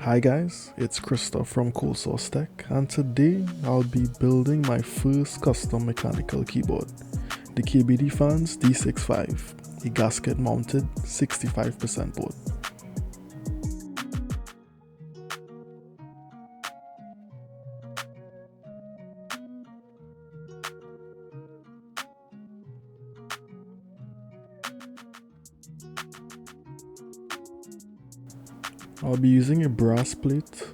Hi guys, it's Krista from Cold Source Tech, and today I'll be building my first custom mechanical keyboard, the KBDFANS D65, a gasket mounted 65% board. I'll be using a brass plate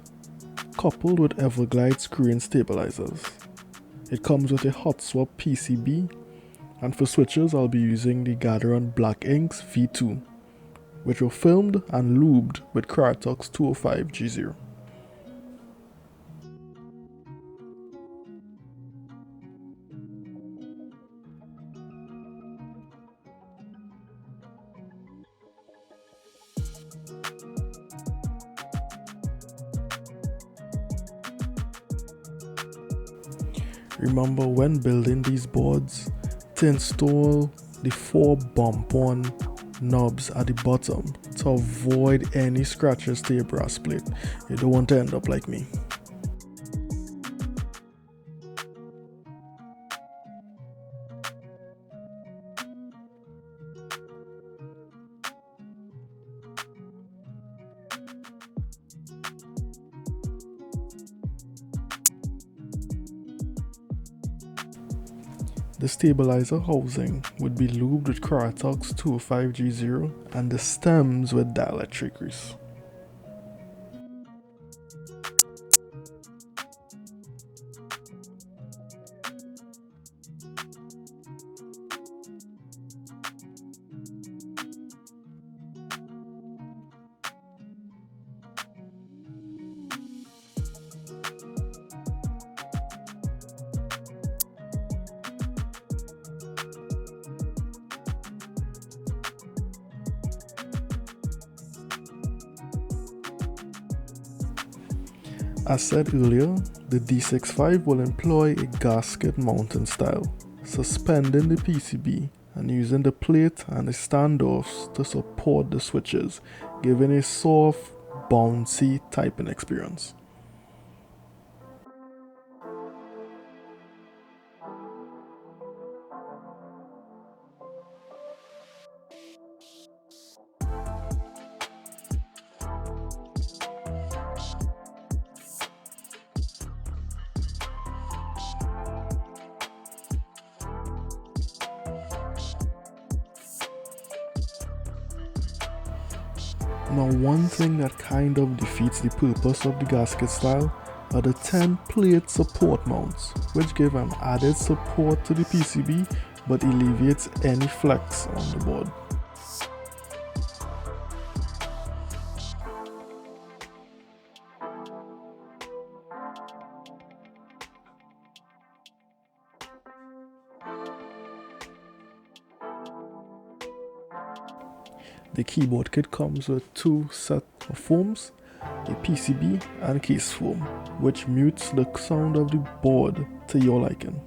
coupled with Everglide Screwin stabilizers. It comes with a hot swap PCB, and for switches I'll be using the Gatheron Black Inks V2, which were filmed and lubed with Krytox 205G0. Remember, when building these boards, to install the 4 bump-on knobs at the bottom to avoid any scratches to your brass plate. You don't want to end up like me. The stabilizer housing would be lubed with Kryotox 205G0 and the stems with dielectric grease. As said earlier, the D65 will employ a gasket mounting style, suspending the PCB and using the plate and the standoffs to support the switches, giving a soft, bouncy typing experience. Now, one thing that kind of defeats the purpose of the gasket style are the 10 plate support mounts, which give an added support to the PCB but alleviates any flex on the board. The keyboard kit comes with 2 sets of foams, a PCB and case foam, which mutes the sound of the board to your liking.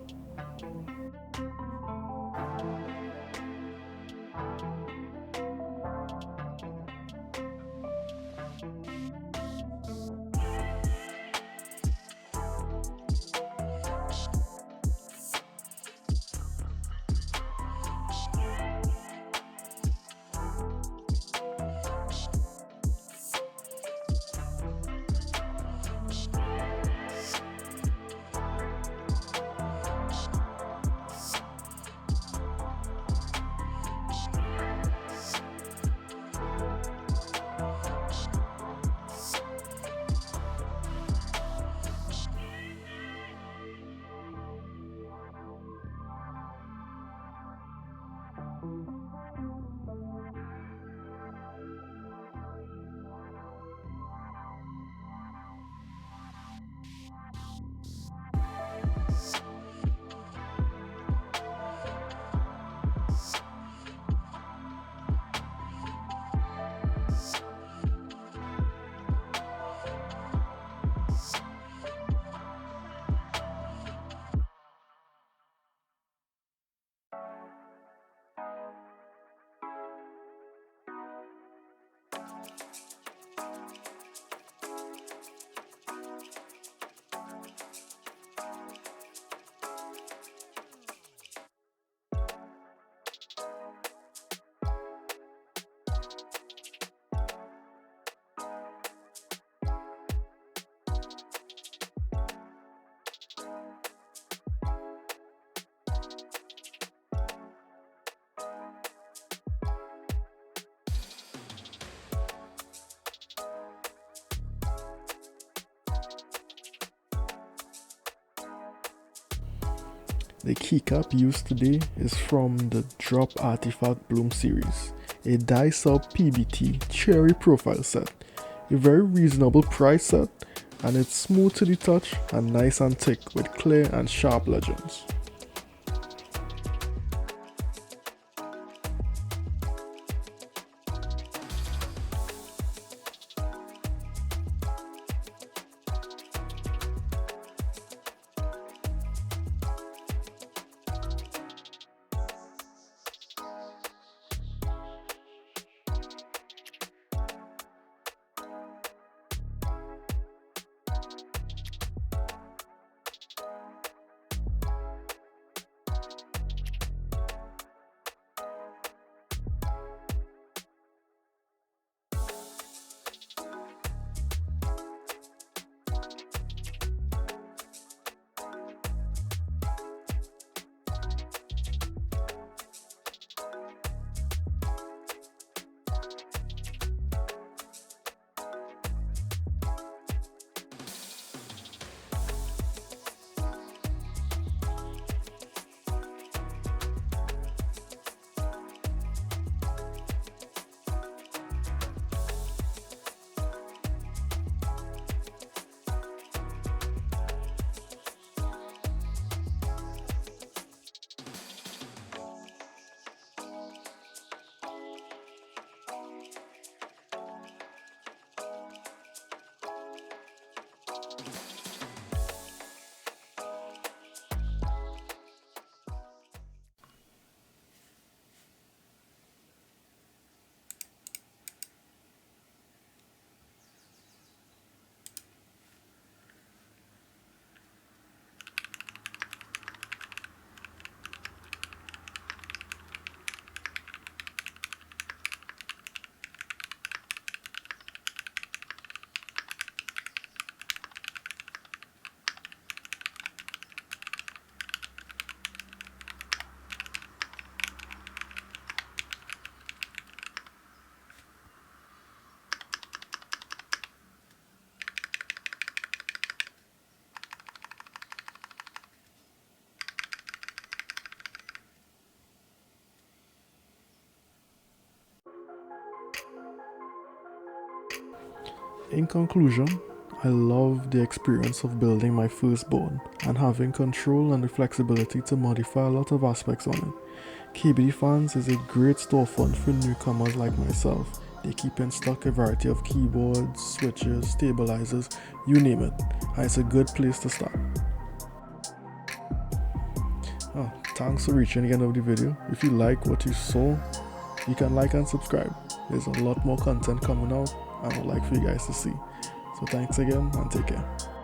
The keycap used today is from the Drop Artifact Bloom series, a Dye Sub PBT cherry profile set, a very reasonable price set, and it's smooth to the touch and nice and thick with clear and sharp legends. In conclusion, I love the experience of building my firstborn and having control and the flexibility to modify a lot of aspects on it. KBDFANS is a great storefront for newcomers like myself. They keep in stock a variety of keyboards, switches, stabilizers, you name it, and it's a good place to start. Thanks for reaching the end of the video. If you like what you saw, you can like and subscribe. There's a lot more content coming out and I'd like for you guys to see. So thanks again and take care.